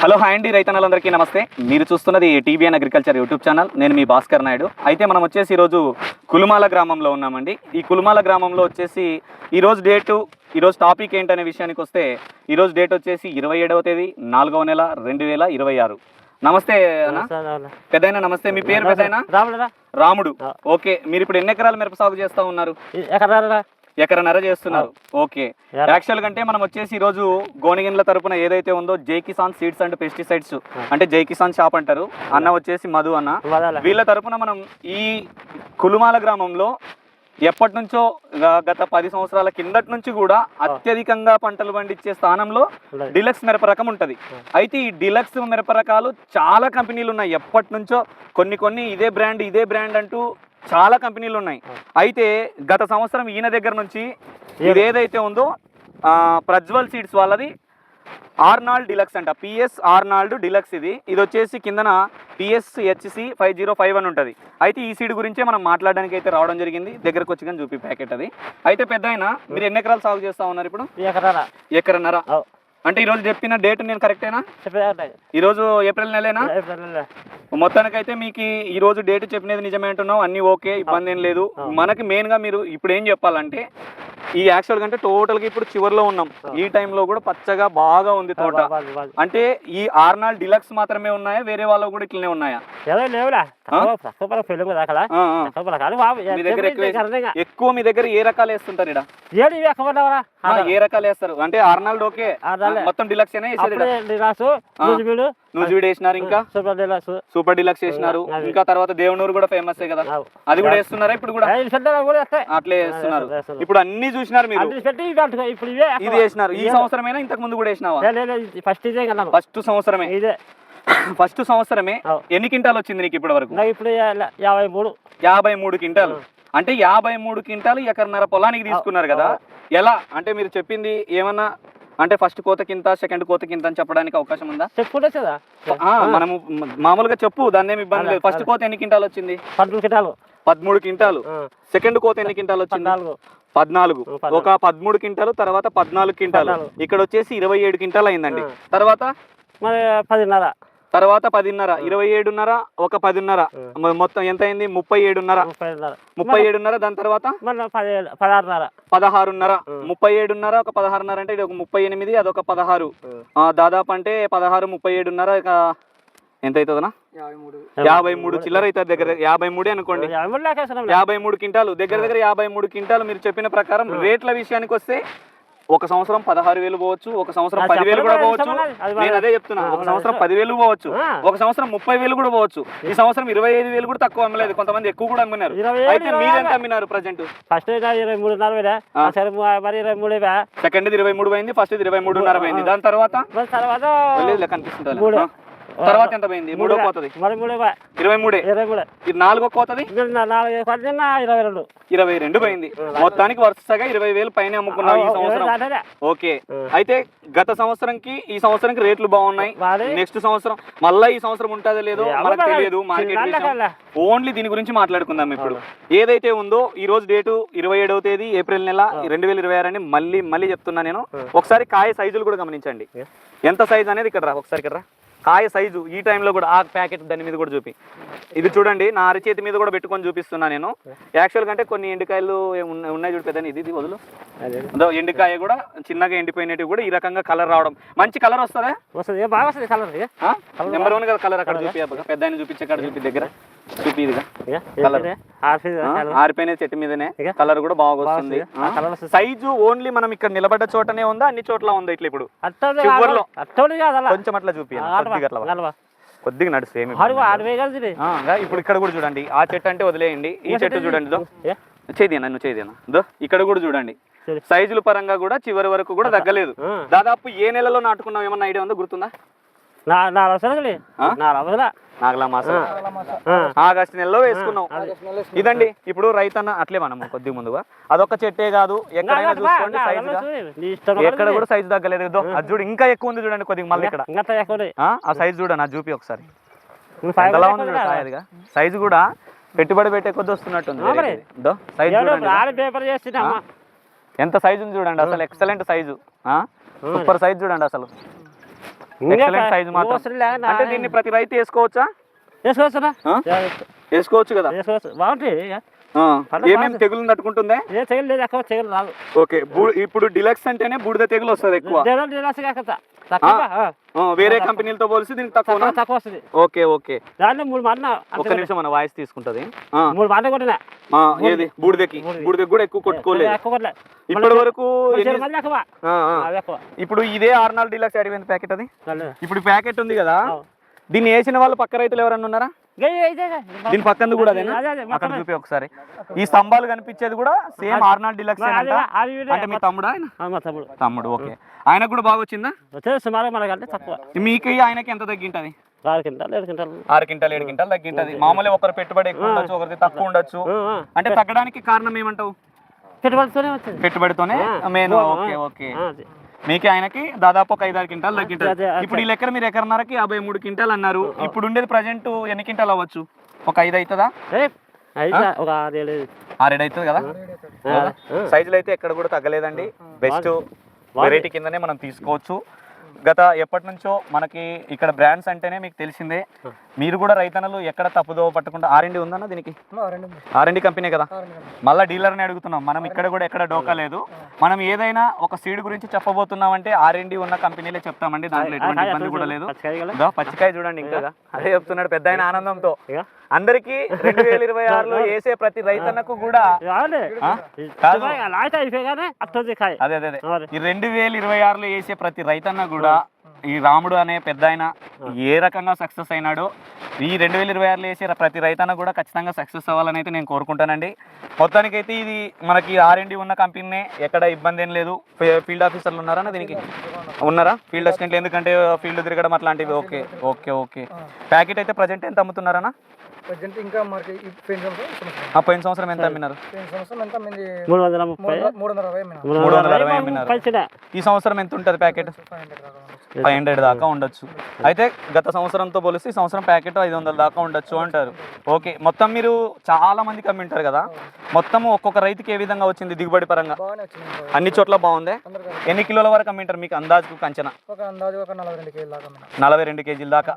Hello hi అండి రైతన్నలందరికీ నమస్తే. మీరు చూస్తున్నది టీబీఎన్ అగ్రికల్చర్ యూట్యూబ్ ఛానల్. నేను మీ భాస్కర్ నాయుడు. అయితే మనం వచ్చేసి ఈరోజు కులుమాల గ్రామంలో ఉన్నామండి. ఈ కులుమాల గ్రామంలో వచ్చేసి ఈరోజు టాపిక్ ఏంటనే విషయానికి వస్తే ఈరోజు డేట్ వచ్చేసి 27వ తేదీ 4వ నెల 2026. నమస్తే అన్న. పెద్దయినా నమస్తే. మీ పేరు పెద్దయినా? రాముడు. ఓకే, మీరు ఇప్పుడు ఎన్ని ఎకరాలు మిరప సాగు చేస్తా ఉన్నారు? ఎకరన్నర చేస్తున్నారు. ఓకే, యాక్చువల్ కంటే మనం వచ్చేసి ఈరోజు గోనిగిన్ల తరపున ఏదైతే ఉందో జై కిసాన్ సీడ్స్ అండ్ పెస్టిసైడ్స్ అంటే జై కిసాన్ షాప్ అంటారు, అన్న వచ్చేసి మధు అన్న, వీళ్ళ తరపున మనం ఈ కులుమాల గ్రామంలో ఎప్పటి నుంచో గత 10 సంవత్సరాల కిందటి నుంచి కూడా అత్యధికంగా పంటలు పండించే స్థానంలో డిలక్స్ మిరప రకం ఉంటుంది. అయితే ఈ డిలక్స్ మిరప రకాలు చాలా కంపెనీలు ఉన్నాయి. ఎప్పటి నుంచో కొన్ని ఇదే బ్రాండ్ అంటూ చాలా కంపెనీలు ఉన్నాయి. అయితే గత సంవత్సరం ఈయన దగ్గర నుంచి ఇది ఏదైతే ఉందో ప్రజ్వల్ సీడ్స్ వాళ్ళది ఆర్నాల్డ్ డిలక్స్ అంట, పిఎస్ ఆర్నాల్డ్ డిలక్స్. ఇది వచ్చేసి కిందన PSHC 505 అని ఉంటుంది. అయితే ఈ సీడ్ గురించే మనం మాట్లాడడానికి అయితే రావడం జరిగింది. దగ్గరకు వచ్చి కానీ చూపి ప్యాకెట్ అది. అయితే పెద్దయినా మీరు ఎన్ని ఎకరాలు సాగు చేస్తా ఉన్నారు ఇప్పుడు? ఎకరన్నర. అంటే ఈరోజు చెప్పిన డేట్ నేను కరెక్టేనా? ఈరోజు ఏప్రిల్ నెలేనా? మొత్తానికైతే మీకు ఈరోజు డేట్ చెప్పినది నిజమే అంటున్నావు, అన్నీ ఓకే, ఇబ్బంది ఏం లేదు. మనకి మెయిన్గా మీరు ఇప్పుడు ఏం చెప్పాలంటే ఈ యాక్చువల్ కంటే టోటల్గా ఇప్పుడు చివరిలో ఉన్నాం. ఈ టైంలో కూడా పచ్చగా బాగా ఉంది తోట. అంటే ఈ ఆర్నాల్డ్ డిలక్స్ మాత్రమే ఉన్నాయా, వేరే వాళ్ళు కూడా ఇట్లనే ఉన్నాయా? ఎక్కువ మీ దగ్గర ఏ రకాలు వేస్తుంటారు? ఏ రకాలు వేస్తారు అంటే ఆర్నాల్డ్ ఓకే, మొత్తం డిలక్స్ నూజివీడు వేసినారు, ఇంకా సూపర్ డిలక్స్ వేసినారు, ఇంకా తర్వాత దేవనూరు కూడా ఫేమస్ కదా, అది కూడా వేస్తున్నారా ఇప్పుడు కూడా? అట్లే వేస్తున్నారు. ఇప్పుడు అన్ని చూసినారు మీరు, ఇది వేసినారు. ఈ సంవత్సరమేనా ఇంతకు ముందు కూడా వేసినావా? ఫస్ట్ సంవత్సరమే. ఎన్ని క్వింటాలు వచ్చింది నీకు ఇప్పటి వరకు? 53 క్వింటాలు. అంటే 53 క్వింటాలు ఎకరన్నర పొలానికి తీసుకున్నారు కదా. ఎలా అంటే మీరు చెప్పింది ఏమన్నా అంటే ఫస్ట్ కోత కింద, సెకండ్ కోత కింద అని చెప్పడానికి అవకాశం ఉందా? మనము మామూలుగా చెప్పు, దాన్ని ఏమి ఇబ్బంది లేదు. ఫస్ట్ కోత ఎన్ని క్వింటాలు వచ్చింది? 13 క్వింటాలు. సెకండ్ కోత ఎన్ని క్వింటాలు వచ్చింది? 14. ఒక 13 క్వింటాలు, తర్వాత 14 క్వింటాలు, ఇక్కడ వచ్చేసి 27 క్వింటాలు అయిందండి. తర్వాత 10.5, 27.5, ఒక 10.5, మొత్తం ఎంత అయింది? 37.5. దాని తర్వాత 16.5, 37.5, ఒక 16.5 అంటే ఇది ఒక 38, అదొక 16, దాదాపు అంటే 16, 37.5, ఇక ఎంత అవుతుందన్నా? 53 చిల్లర అవుతుంది. దగ్గర 53 అనుకోండి, 53 క్వింటాలు, దగ్గర 53 క్వింటాలు. మీరు చెప్పిన ప్రకారం రేట్ల విషయానికి వస్తే ఒక సంవత్సరం 16,000 పోవచ్చు, ఒక సంవత్సరం 10,000 కూడా పోవచ్చు. నేను అదే చెప్తున్నా, ఒక సంవత్సరం 10,000 పోవచ్చు, ఒక సంవత్సరం 30,000 కూడా పోవచ్చు. ఈ సంవత్సరం 25,000 కూడా తక్కువ అమ్మలేదు, కొంతమంది ఎక్కువ కూడా అమ్మినారు. అయితే మీరు ఎంత అమ్మినారు ప్రజెంట్? సెకండ్ 23 పోయింది, ఫస్ట్ 23.5 పోయింది. దాని తర్వాత కనిపిస్తుంది. తర్వాత ఎంత పోయింది? మూడో కోతది 23. ఇది నాలుగో కోతది 22 పోయింది. మొత్తానికి వరుసగా 20,000 పైన అమ్ముకున్నావు ఈ సంవత్సరం. ఓకే, అయితే గత సంవత్సరంకి ఈ సంవత్సరానికి రేట్లు బాగున్నాయి. నెక్స్ట్ సంవత్సరం మళ్ళీ ఈ సంవత్సరం ఉంటుందో లేదో మనకు తెలియదు. మార్కెట్ ఓన్లీ దీని గురించి మాట్లాడుకుందాం. ఇప్పుడు ఏదైతే ఉందో ఈ రోజు డేటు 27వ తేదీ ఏప్రిల్ నెల 2026 అని మళ్ళీ చెప్తున్నా నేను. ఒకసారి కాయ సైజులు కూడా గమనించండి. ఎంత సైజు అనేది ఇక్కడ రా, ఒకసారి ఇక్కడ రా. కాయ సైజు ఈ టైంలో కూడా ఆ ప్యాకెట్ దాని మీద కూడా చూపి. ఇది చూడండి, నా అరిచేతి మీద కూడా పెట్టుకొని చూపిస్తున్నా నేను. యాక్చువల్ కంటే కొన్ని ఎండికాయలు ఉన్నాయి చూడు పెద్దని, ఇది వదులు. ఎండికాయ కూడా చిన్నగా ఎండిపోయినట్టు కూడా ఈ రకంగా కలర్ రావడం, మంచి కలర్ వస్తుందా? నెంబర్ 1 కదా కలర్. అక్కడ చూపి, పెద్ద చూపించే కాడ చూపి, దగ్గర చూపి. ఇదిగా కలర్ ఆరిపోయిన చెట్టు మీదనే కలర్ కూడా బాగా వస్తుంది. సైజు ఓన్లీ మనం ఇక్కడ నిలబడ్డ చోటనే ఉందా, అన్ని చోట్ల ఉందా? ఇట్లా ఇప్పుడు చివర్లో కొంచెం అట్లా చూపి, కొద్దిగా నడుస్తే. ఇప్పుడు ఇక్కడ కూడా చూడండి, ఆ చెట్టు అంటే వదిలేయండి, ఈ చెట్టు చూడండి. చేదేనా ఇక్కడ కూడా చూడండి, సైజుల పరంగా కూడా చివరి వరకు కూడా తగ్గలేదు. దాదాపు ఏ నెలలో నాటుకున్నాం ఏమన్నా ఐడియా ఉందో, గుర్తుందా? నాగలా మాసం ఆగస్టు నెలలో వేసుకున్నాం. ఇదండి ఇప్పుడు రైతన్న అట్లే మనం కొద్దిగా ముందుగా అదొక చెట్టే కాదు, ఎక్కడైనా చూసుకోండి సైజుగా ఎక్కడ కూడా సైజు తగ్గలేదు. అది చూడు, ఇంకా ఎక్కువ ఉంది చూడండి కొద్దిగా. మళ్ళీ ఇక్కడ ఆ సైజు చూడండి, అది చూపి ఒకసారి. ఎంతలా ఉంది చూడండి సైజు కూడా, పెట్టుబడి పెట్టే కొద్ది వస్తున్నట్టుంది. సైజు చూడండి, ఎంత సైజు ఉంది చూడండి. అసలు ఎక్సలెంట్ సైజు, సూపర్ సైజు చూడండి. అసలు ఎక్సలెంట్ సైజ్ మాత్రం. అంటే దీన్ని ప్రతి రైతు వేసుకోవచ్చా? వేసుకోవచ్చునా? వేసుకోవచ్చు కదా. వేసుకోవచ్చు, బాగుంటాయి. ఏమేమి తెగులు తట్టుకుంటుందా? ఏ తెగులు లేదు, ఎక్కువ తెగులు రాదు. ఓకే, ఇప్పుడు డిలక్స్ అంటేనే బూడిద తెగులు వస్తుంది ఎక్కువ. వేరే కంపెనీలతో పోలిసి దీనికి తక్కువ తక్కువ వస్తుంది. ఓకే ఓకే, దాంట్లో 3 మాటలు ఒక్క నిమిషం మన వాయిస్ తీసుకుంటది. 3 మాటలు కొట్టినా ఏది బూడిదకి కూడా ఎక్కువ కొట్టుకోలేదు ఇప్పటి వరకు. ఇప్పుడు ఇదే R4 డీలక్స్ అడిగింది ప్యాకెట్, అది ఇప్పుడు ప్యాకెట్ ఉంది కదా, దీన్ని వేసిన వాళ్ళు పక్క రైతులు ఎవరన్నా ఉన్నారా? దీని పక్కన కూడా అక్కడ చూపి ఒకసారి. ఈ స్తంభాలు కనిపించేది కూడా సేమ్ R4 డీలక్స్. అంటే మీ తమ్ముడా? తమ్ముడు. ఓకే, ఆయనకు కూడా బాగా వచ్చిందా? మీకు ఆయనకి ఎంత తగ్గింటది? 6 క్వింటాలు 7 క్వింటాలు 7 క్వింటాలు తగ్గింటది. మామూలుగా ఒకరు పెట్టుబడి ఎక్కువ ఉండొచ్చు, ఒకరిది తక్కువ ఉండొచ్చు. అంటే తగ్గడానికి కారణం ఏమంటావు? పెట్టుబడితోనే మెయిన్. ఓకే ఓకే, మీకు ఆయనకి దాదాపు ఒక 5-6 క్వింటాలు తగ్గింటారు. ఇప్పుడు ఈ లెక్కన మీరు ఎకరన్నరకి 53 క్వింటాలు అన్నారు. ఇప్పుడు ఉండేది ప్రజెంట్ ఎన్ని క్వింటాలు అవ్వచ్చు? ఒక 5 అవుతుందా? 6-7 అవుతుంది కదా. సైజులు అయితే ఎక్కడ కూడా తగ్గలేదండి. బెస్ట్ వెరైటీ కిందనే మనం తీసుకోవచ్చు. గత ఎప్పటి నుంచో మనకి ఇక్కడ బ్రాండ్స్ అంటేనే మీకు తెలిసిందే. మీరు కూడా రైతన్నలు ఎక్కడ తప్పుదో పట్టకుండా R&D ఉందన్న దీనికి? R&D కంపెనీ కదా. మళ్ళీ డీలర్ని అడుగుతున్నాం మనం. ఇక్కడ కూడా ఎక్కడ డోకా లేదు. మనం ఏదైనా ఒక సీడ్ గురించి చెప్పబోతున్నామంటే R&D ఉన్న కంపెనీలే చెప్తామండి, దాంట్లో ఎటువంటి ఇబ్బంది కూడా లేదు. పచ్చికాయ చూడండి, ఇంకా అదే చెప్తున్నాడు పెద్ద ఆయన ఆనందంతో. అందరికి 2026లో వేసే ప్రతి రైతన్నకు కూడా అదే ఈ 2026లో వేసే ప్రతి రైతన్న కూడా ఈ రాముడు అనే పెద్ద ఆయన ఏ రకంగా సక్సెస్ అయినాడో ఈ 2026లో వేసే ప్రతి రైతన్న కూడా ఖచ్చితంగా సక్సెస్ అవ్వాలని అయితే నేను కోరుకుంటానండి. మొత్తానికైతే ఇది మనకి R&D ఉన్న కంపెనీనే, ఎక్కడ ఇబ్బంది ఏం లేదు. ఫీల్డ్ ఆఫీసర్లు ఉన్నారా దీనికి? ఉన్నారా ఫీల్డ్ అసిస్టెంట్లు? ఎందుకంటే ఫీల్డ్ తిరగడం అట్లాంటివి. Okay okay okay. ప్యాకెట్ అయితే ప్రజెంట్ ఎంత అమ్ముతున్నారన్నా? పోయిన సంవత్సరం ఎంత అమ్మినారు? 320 అమ్మినారు. ఈ సంవత్సరం ఎంత ఉంటుంది ప్యాకెట్? 500 దాకా ఉండొచ్చు. అయితే గత సంవత్సరంతో పోలిస్తే ఈ సంవత్సరం ప్యాకెట్ 500 దాకా ఉండొచ్చు అంటారు. ఓకే, మొత్తం మీరు చాలా మందికి అమ్మింటారు కదా, మొత్తం ఒక్కొక్క రైతుకి ఏ విధంగా వచ్చింది దిగుబడి పరంగా? అన్ని చోట్ల బాగుంది. ఎన్ని కిలోల వరకు అమ్మింటారు మీకు అందాజుకు అంచనా? 42 కేజీల దాకా.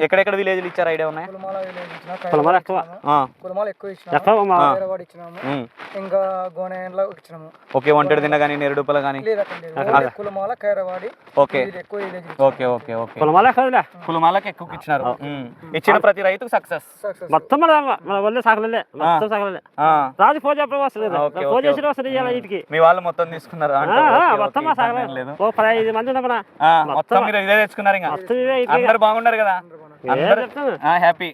ఎక్కడెక్కడ విలేజ్లు ఇచ్చారు ఐడియా ఉన్నాయా? ఓకే, వంటెడు తిన్న కానీ నెరడుపల కానీ. ఓకే ఓకే ఓకే ఓకే, కులమాలకు ఎక్కువ ఇచ్చినారు. ఇచ్చిన ప్రతి రైతుకు సక్సెస్. మొత్తం మీ వాళ్ళు మొత్తం తీసుకున్నారు? మొత్తం మీరు ఇదే తెచ్చుకున్నారు. ఇంకా అందరు బాగున్నారు కదా? హ్యాపీ.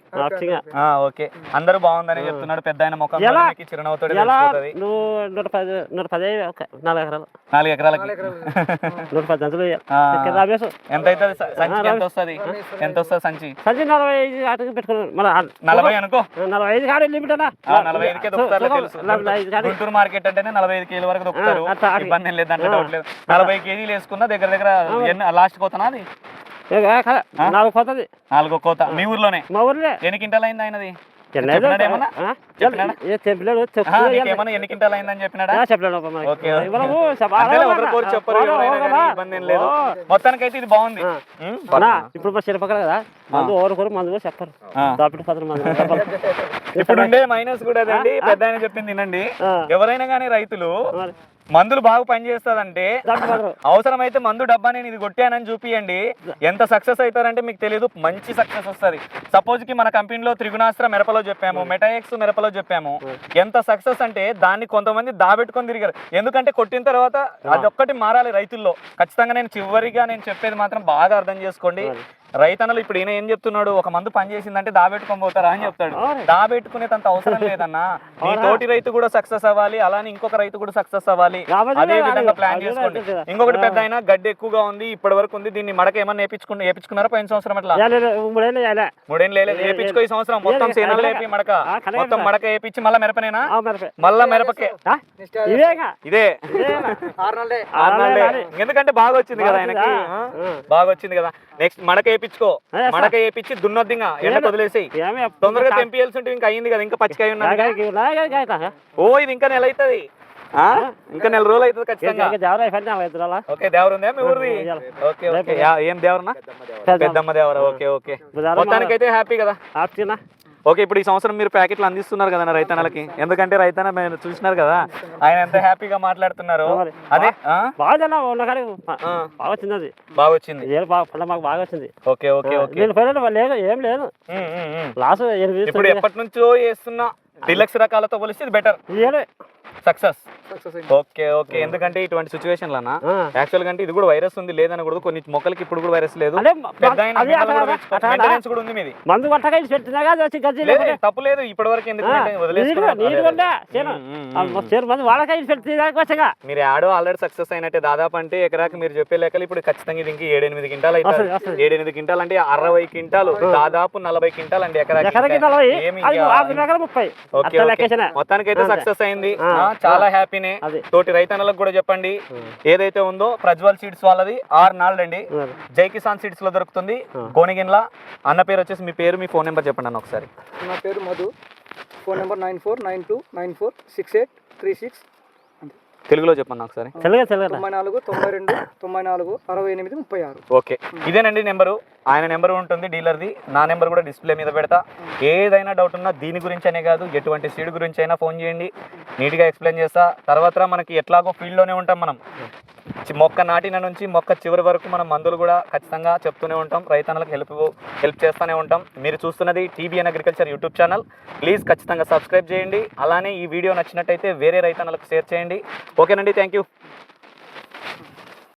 ఓకే, అందరూ బాగుందని చెప్తున్నాడు పెద్ద ఆయన. ముఖం చిరునవ్వుతో 4 ఎకరాలకి ఎంత అవుతుంది సంచి? ఎంత వస్తుంది? ఎంత వస్తుంది సంచి? 40 అనుకో. 45కే దొక్కుతారు తెలుసు. గుంటూరు మార్కెట్ అంటేనే 45 కేజీల వరకు దొక్కుతారు. ఇబ్బంది ఏం లేదు, దాంట్లో డౌట్ లేదు. 40 కేజీలు వేసుకున్నా దగ్గర లాస్ట్ కోతనా అది? 4 కోత. మీ ఊర్లోనే? మా ఊర్లో. ఎన్ని క్వింటాలు అయింది ఆయనది? ఎన్ని క్వింటాలు అయిందని చెప్పినాడా? చెప్పరు, ఇబ్బంది ఏం లేదు. మొత్తానికైతే ఇది బాగుంది. ఇప్పుడు చెప్పగల కదా, మందు చెప్పరు. ఇప్పుడు ఉండే మైనస్ కూడా అదండి, పెద్ద ఆయన చెప్పింది వినండి. ఎవరైనా కానీ రైతులు మందులు బాగా పనిచేస్తుందంటే అవసరమైతే మందు డబ్బా నేను ఇది కొట్టానని చూపియండి, ఎంత సక్సెస్ అవుతారంటే మీకు తెలియదు. మంచి సక్సెస్ వస్తుంది. సపోజ్ కి మన కంపెనీలో త్రిగుణాస్త్ర మిరపలో చెప్పాము, మెటాఎక్స్ మిరపలో చెప్పాము. ఎంత సక్సెస్ అంటే దాన్ని కొంతమంది దాబెట్టుకొని తిరిగారు. ఎందుకంటే కొట్టిన తర్వాత అదొక్కటి మారాలి రైతుల్లో. ఖచ్చితంగా నేను చివరిగా నేను చెప్పేది మాత్రం బాగా అర్థం చేసుకోండి. రైతన్నలు ఇప్పుడు ఈయన ఏం చెప్తున్నాడు, ఒక మందు పని చేసిందంటే దాబెట్టుకొని పోతారా అని చెప్తాడు. దాబెట్టుకునేంత అవసరం లేదన్నా. నీ తోటి రైతు కూడా సక్సెస్ అవ్వాలి, అలానే ఇంకొక రైతు కూడా సక్సెస్ అవ్వాలి. అదే విధంగా ప్లాన్ చేసుకోండి. ఇంకొకటి పెద్ద అయినా గడ్డి ఎక్కువగా ఉంది, ఇప్పటి వరకు ఉంది. దీన్ని మడక ఏమన్నా వేపించుకున్నారా పోయిన సంవత్సరం? అట్లా 3 ఏళ్ళు లేదు. వేపించుకో ఈ సంవత్సరం మొత్తం సేనలు వేపి మడక మొత్తం మడక వేపించి మళ్ళా మిరపనేనా? మళ్ళా మిరపకే ఇదే. ఎందుకంటే బాగా వచ్చింది కదా ఆయనకి, బాగా వచ్చింది కదా. నెక్స్ట్ మడక వేపించుకో, మడక వేపించి దున్నొద్దిగా ఎండ వదిలేసి తొందరగా తెంపియాల్సి ఉంటుంది. ఇంకా అయింది కదా, ఇంకా పచ్చికాయ ఉన్నది. ఓ ఇది ఇంకా నెల అవుతుంది. ఆ? ఇంకా నెల రోజులు అవుతుంది ఖచ్చితంగా. జావరా అయిపోయింది ఇద్దరు ఓకే దేవరు ఉందా మీ ఊరిది? ఓకే ఓకే ఏం దేవరనా? పెద్దమ్మ దేవర. ఓకే ఓకే మొత్తానికైతే హ్యాపీ కదా? ఆప్చినా ఓకే ఇప్పుడు ఈ సంవత్సరం మీరు ప్యాకెట్లు అందిస్తున్నారు కదా రైతన్నలకి, ఎందుకంటే రైతన్న మీరు చూసినారు కదా ఆయన ఎంత హ్యాపీగా మాట్లాడుతున్నారు. అదే బాగా ఉన్న కానీ బాగా వచ్చింది అది, బాగా వచ్చింది. పంట మాకు బాగా వచ్చింది. ఓకే ఓకే ఓకే నేను పోయిన లేదు ఏం లేదు లాస్ ఇప్పుడు ఎప్పటి నుంచో చేస్తున్న డిలక్స్ రకాలతో పోలిస్తే ఇది బెటర్ సక్సెస్. ఓకే ఓకే ఎందుకంటే ఇటువంటి సిచ్యువేషన్ లనా యాక్చువల్ గా అంటే ఇది కూడా వైరస్ ఉంది లేదనకూడదు, కొన్ని మొక్కలకి ఇప్పుడు కూడా వైరస్ లేదు, మెయింటెనెన్స్ కూడా ఉంది మీది. మందు కొట్టగా పెట్టినా వచ్చి గజ్జి లేదు తప్పు లేదు ఇప్పటి వరకు ఎందుకు వదిలేసుకున్నా మీరు ఆడో ఆల్రెడీ సక్సెస్ అయినట్టే. దాదాపు అంటే ఎకరాకి మీరు చెప్పే లెక్కలు ఇప్పుడు ఖచ్చితంగా ఇది ఇంక 7-8 క్వింటాలు అయితే 7-8 క్వింటాలు అంటే 60 క్వింటాలు దాదాపు 40 క్వింటాలు అండి ఎకరాకి. మొత్తానికి అయితే సక్సెస్ అయింది, చాలా హ్యాపీనే. తోటి రైతన్నలకు కూడా చెప్పండి ఏదైతే ఉందో ప్రజ్వల్ సీడ్స్ వాళ్ళది 6 నాళ్ళు అండి, జై కిసాన్ సీడ్స్ లో దొరుకుతుంది గోనిగిన్ల. అన్న పేరు వచ్చేసి మీ పేరు మీ ఫోన్ నెంబర్ చెప్పండి అన్న ఒకసారి. నా పేరు మధు, ఫోన్ నెంబర్ 9492946836. తెలుగులో చెప్పండి ఒకసారి. 94 92 94 68 36. ఓకే ఇదేనండి నెంబరు, ఆయన నెంబర్ ఉంటుంది డీలర్ది, నా నెంబర్ కూడా డిస్ప్లే మీద పెడతా. ఏదైనా డౌట్ ఉన్నా దీని గురించి అనే కాదు ఎటువంటి సీడ్ గురించి అయినా ఫోన్ చేయండి, నీట్గా ఎక్స్ప్లెయిన్ చేస్తా. తర్వాత మనకి ఎట్లాగో ఫీల్డ్లోనే ఉంటాం మనం, మొక్క నాటిన నుంచి మొక్క చివరి వరకు మనం మందులు కూడా ఖచ్చితంగా చెప్తూనే ఉంటాం, రైతన్నలకు హెల్ప్ చేస్తూనే ఉంటాం. మీరు చూస్తున్నది TBN agriculture YouTube channel, please ఖచ్చితంగా సబ్స్క్రైబ్ చేయండి. అలానే ఈ వీడియో నచ్చినట్టయితే వేరే రైతన్నలకు షేర్ చేయండి. ఓకేనండి, థ్యాంక్ యూ.